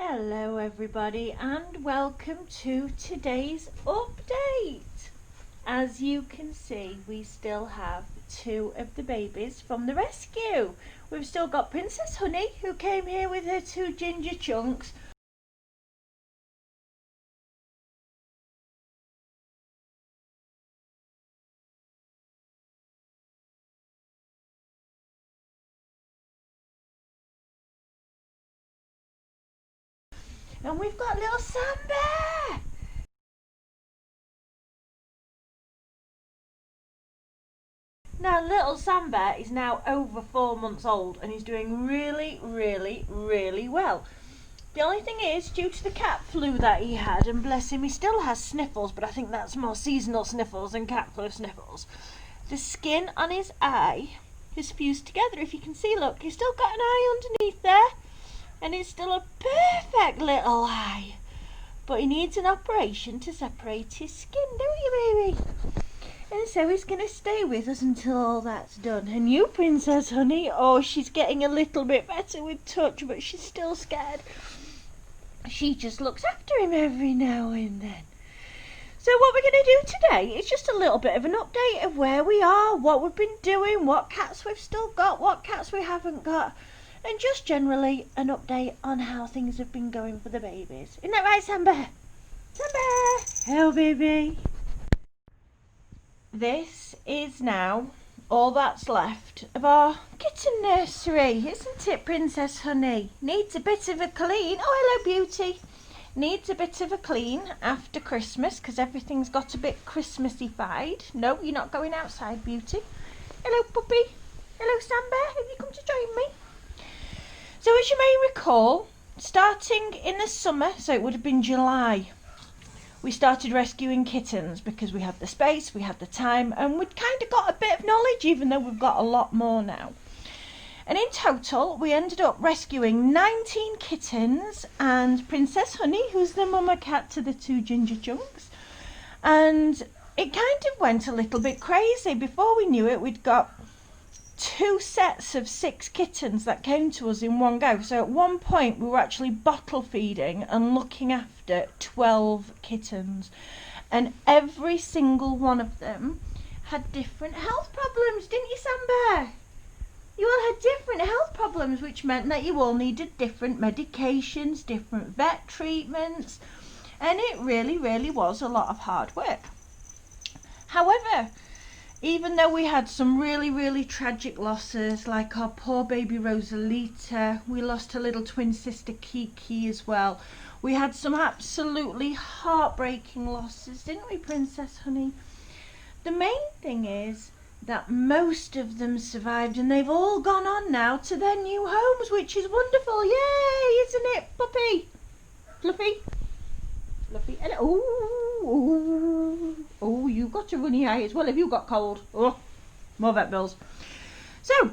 Hello everybody and welcome to today's update. As you can see, we still have two of the babies from the rescue. We've still got Princess Honey, who came here with her two ginger chunks. And we've got little SamBear. Now little SamBear is now over 4 months old and he's doing really well. The only thing is, due to the cat flu that he had, and bless him, he still has sniffles, but I think that's more seasonal sniffles than cat flu sniffles. The skin on his eye is fused together. If you can see, look, he's still got an eye underneath there. And it's still a perfect little eye. But he needs an operation to separate his skin, don't you, baby? And so he's going to stay with us until all that's done. And you, Princess Honey, oh, she's getting a little bit better with touch, but she's still scared. She just looks after him every now and then. So what we're going to do today is just a little bit of an update of where we are, what we've been doing, what cats we've still got, what cats we haven't got. And just generally an update on how things have been going for the babies. Isn't that right, SamBear? SamBear! Hello, baby. This is now all that's left of our kitten nursery, isn't it, Princess Honey? Needs a bit of a clean. Oh, hello, beauty. Needs a bit of a clean after Christmas because everything's got a bit Christmassy-fied. No, you're not going outside, beauty. Hello, puppy. Hello, SamBear. Have you come to join me? So as you may recall, starting in the summer, so it would have been July, we started rescuing kittens because we had the space, we had the time, and we'd kind of got a bit of knowledge, even though we've got a lot more now. And in total, we ended up rescuing 19 kittens and Princess Honey, who's the mama cat to the two ginger chunks. And it kind of went a little bit crazy. Before we knew it, we'd got 2 sets of 6 kittens that came to us in one go. So at one point we were actually bottle feeding and looking after 12 kittens, and every single one of them had different health problems, didn't you, SamBear? You all had different health problems, which meant that you all needed different medications, different vet treatments, and it really was a lot of hard work. However, even though we had some really tragic losses, like our poor baby Rosalita, we lost her little twin sister Kiki as well. We had some absolutely heartbreaking losses, didn't we, Princess Honey? The main thing is that most of them survived and they've all gone on now to their new homes, which is wonderful. Yay, isn't it, puppy? Fluffy? Fluffy. Oh, you've got a runny eye as well. Have you got cold? Oh, more vet bills. So,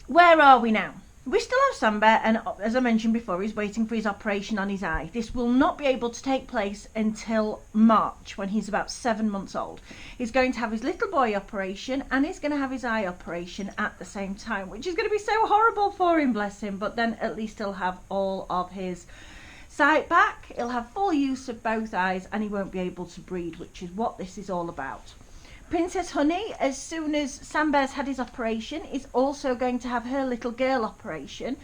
where are we now? We still have SamBear, and as I mentioned before, he's waiting for his operation on his eye. This will not be able to take place until March, when he's about 7 months old. He's going to have his little boy operation, and he's going to have his eye operation at the same time, which is going to be so horrible for him, bless him. But then at least he'll have all of his sight back, he'll have full use of both eyes, and he won't be able to breed, which is what this is all about. Princess Honey, as soon as SamBear's had his operation, is also going to have her little girl operation.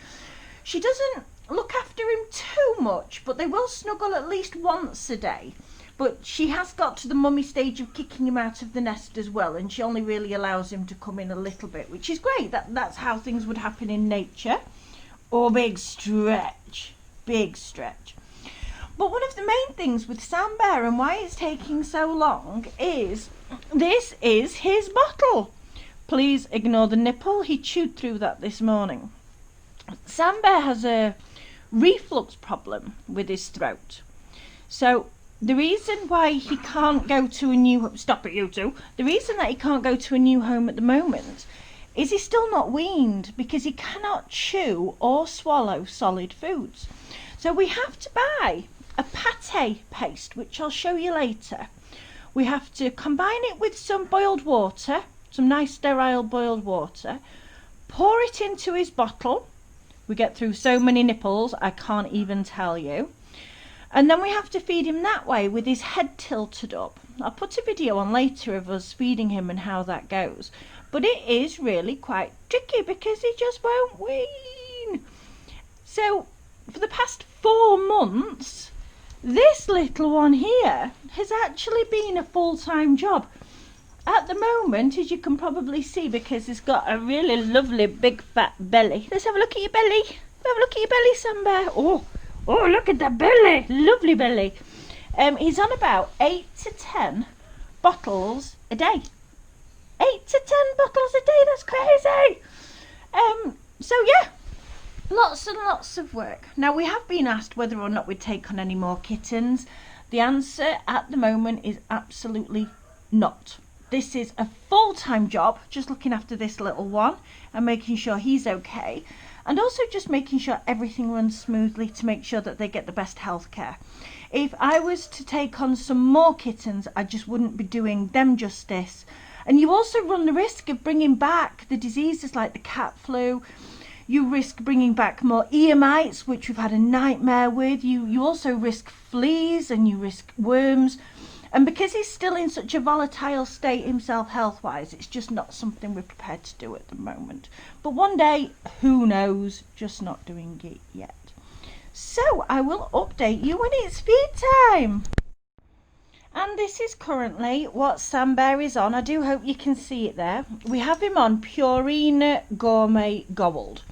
She doesn't look after him too much, but they will snuggle at least once a day. But she has got to the mummy stage of kicking him out of the nest as well, and she only really allows him to come in a little bit, which is great. That's how things would happen in nature. Or big stretch. Big stretch. But one of the main things with SamBear and why it's taking so long is this is his bottle. Please ignore the nipple. He chewed through that this morning. SamBear has a reflux problem with his throat. So the reason why he can't go to a new... Stop it, you two. The reason that he can't go to a new home at the moment is he's still not weaned because he cannot chew or swallow solid foods. So we have to buy a pate paste, which I'll show you later. We have to combine it with some boiled water, some nice sterile boiled water, pour it into his bottle, We get through so many nipples, I can't even tell you. And then we have to feed him that way with his head tilted up. I'll put a video on later of us feeding him and how that goes. But it is really quite tricky because he just won't wean. So for the past 4 months, this little one here has actually been a full-time job. At the moment, as you can probably see, because he's got a really lovely big fat belly. Let's have a look at your belly. Have a look at your belly, SamBear. Oh, look at that belly. Lovely belly. He's on about 8 to 10 bottles a day. 8 to 10 bottles a day, that's crazy. So yeah, lots and lots of work. Now, we have been asked whether or not we'd take on any more kittens. The answer at the moment is absolutely not. This is a full-time job, just looking after this little one and making sure he's okay, and also just making sure everything runs smoothly to make sure that they get the best health care. If I was to take on some more kittens, I just wouldn't be doing them justice. And you also run the risk of bringing back the diseases like the cat flu. You risk bringing back more ear mites, which we've had a nightmare with. You also risk fleas and you risk worms. And because he's still in such a volatile state himself health-wise, it's just not something we're prepared to do at the moment. But one day, who knows, just not doing it yet. So I will update you when it's feed time. And this is currently what SamBear is on. I do hope you can see it there. We have him on Purina Gourmet Gold.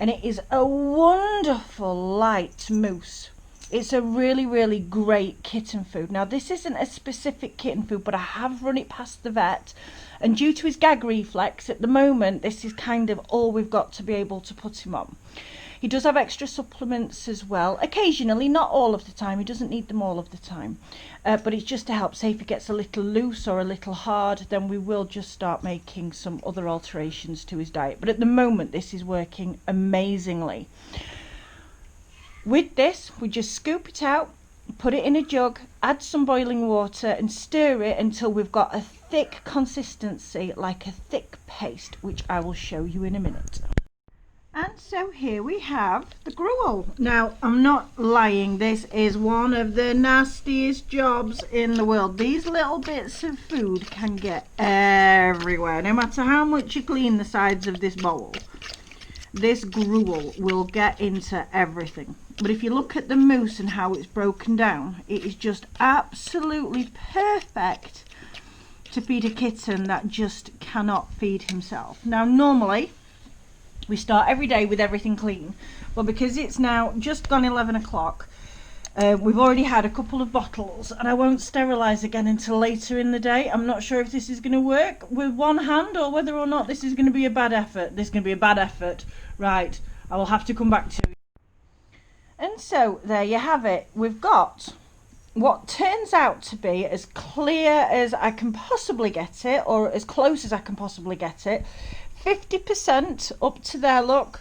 And it is a wonderful light mousse. It's a really, really great kitten food. Now, this isn't a specific kitten food, but I have run it past the vet. And due to his gag reflex, at the moment, this is kind of all we've got to be able to put him on. He does have extra supplements as well. Occasionally, not all of the time. He doesn't need them all of the time. But it's just to help. Say if he gets a little loose or a little hard, then we will just start making some other alterations to his diet. But at the moment, this is working amazingly. With this, we just scoop it out, put it in a jug, add some boiling water and stir it until we've got a thick consistency, like a thick paste, which I will show you in a minute. And so here we have the gruel. Now, I'm not lying, this is one of the nastiest jobs in the world. These little bits of food can get everywhere, no matter how much you clean the sides of this bowl. This gruel will get into everything. But if you look at the mousse and how it's broken down, it is just absolutely perfect to feed a kitten that just cannot feed himself. Now, normally, we start every day with everything clean. But because it's now just gone 11 o'clock, we've already had a couple of bottles and I won't sterilise again until later in the day. I'm not sure if this is going to work with one hand or whether or not this is going to be a bad effort. This is going to be a bad effort. Right, I will have to come back to you. And so there you have it. We've got what turns out to be as clear as I can possibly get it, or as close as I can possibly get it. 50% up to there, look,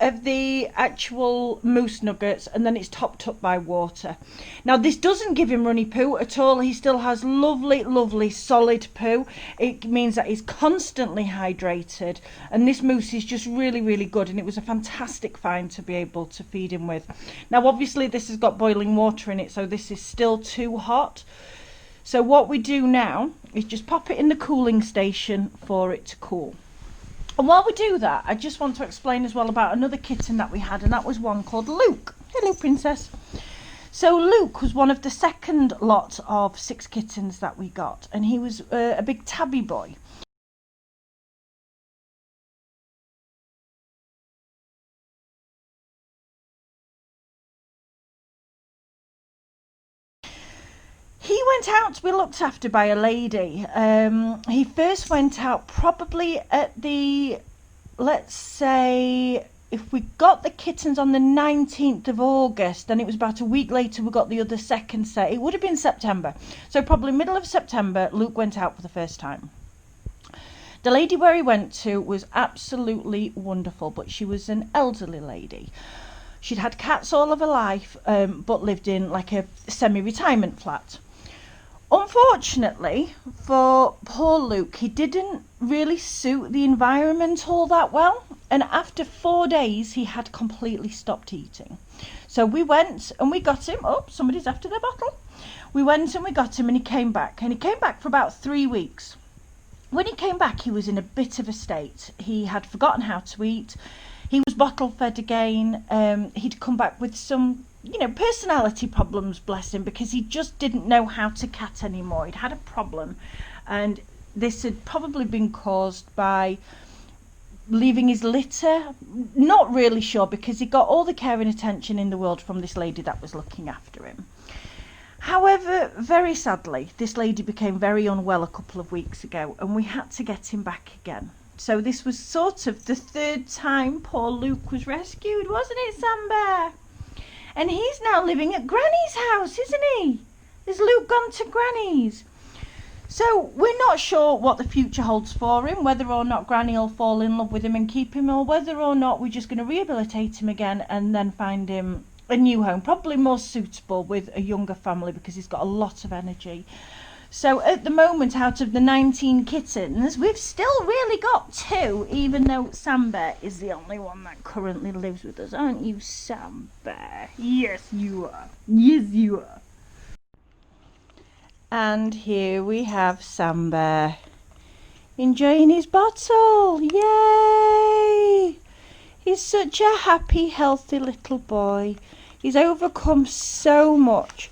of the actual mousse nuggets, and then it's topped up by water. Now, this doesn't give him runny poo at all. He still has lovely, lovely solid poo. It means that he's constantly hydrated, and this mousse is just really, really good, and it was a fantastic find to be able to feed him with. Now, obviously, this has got boiling water in it, so this is still too hot. So what we do now is just pop it in the cooling station for it to cool. And while we do that, I just want to explain as well about another kitten that we had, and that was one called Luke. Hello, Princess. So Luke was one of the second lot of 6 kittens that we got, and he was a big tabby boy. He went out to be looked after by a lady. He first went out probably at the, let's say, if we got the kittens on the 19th of August, then it was about a week later we got the other second set. It would have been September. So probably middle of September, Luke went out for the first time. The lady where he went to was absolutely wonderful, but she was an elderly lady. She'd had cats all of her life, but lived in like a semi-retirement flat. Unfortunately for poor Luke, he didn't really suit the environment all that well. And after 4 days, he had completely stopped eating. So we went and we got him. Oh, somebody's after their bottle. We went and we got him, and he came back. And he came back for about 3 weeks. When he came back, he was in a bit of a state. He had forgotten how to eat. He was bottle fed again. He'd come back with some, personality problems, bless him, because he just didn't know how to cat anymore. He'd had a problem, and this had probably been caused by leaving his litter. Not really sure, because he got all the care and attention in the world from this lady that was looking after him. However, very sadly, this lady became very unwell a couple of weeks ago, and we had to get him back again. So this was sort of the 3rd time poor Luke was rescued, wasn't it, SamBear? And he's now living at Granny's house, isn't he? Has Luke gone to Granny's? So we're not sure what the future holds for him, whether or not Granny will fall in love with him and keep him, or whether or not we're just going to rehabilitate him again and then find him a new home, probably more suitable with a younger family, because he's got a lot of energy. So at the moment, out of the 19 kittens, we've still really got 2, even though SamBear is the only one that currently lives with us. Aren't you, SamBear? Yes, you are. Yes, you are. And here we have SamBear enjoying his bottle. Yay! He's such a happy, healthy little boy. He's overcome so much.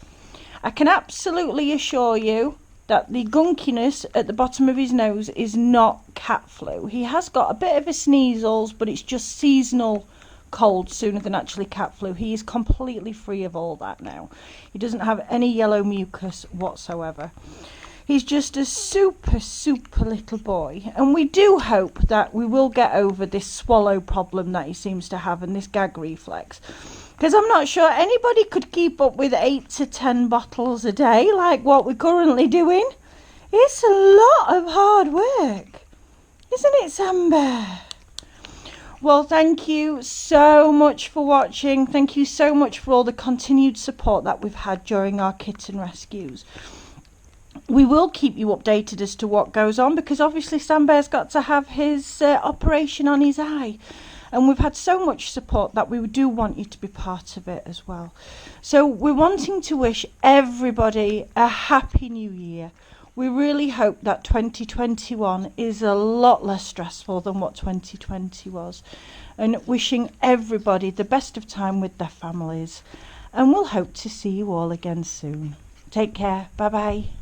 I can absolutely assure you that the gunkiness at the bottom of his nose is not cat flu. He has got a bit of a sneezels, but it's just seasonal cold sooner than actually cat flu. He is completely free of all that now. He doesn't have any yellow mucus whatsoever. He's just a super, super little boy. And we do hope that we will get over this swallow problem that he seems to have and this gag reflex. Because I'm not sure anybody could keep up with 8 to 10 bottles a day like what we're currently doing. It's a lot of hard work. Isn't it, SamBear? Well, thank you so much for watching. Thank you so much for all the continued support that we've had during our kitten rescues. We will keep you updated as to what goes on, because obviously SamBear's got to have his operation on his eye. And we've had so much support that we do want you to be part of it as well. So we're wanting to wish everybody a happy new year. We really hope that 2021 is a lot less stressful than what 2020 was. And wishing everybody the best of time with their families. And we'll hope to see you all again soon. Take care. Bye-bye.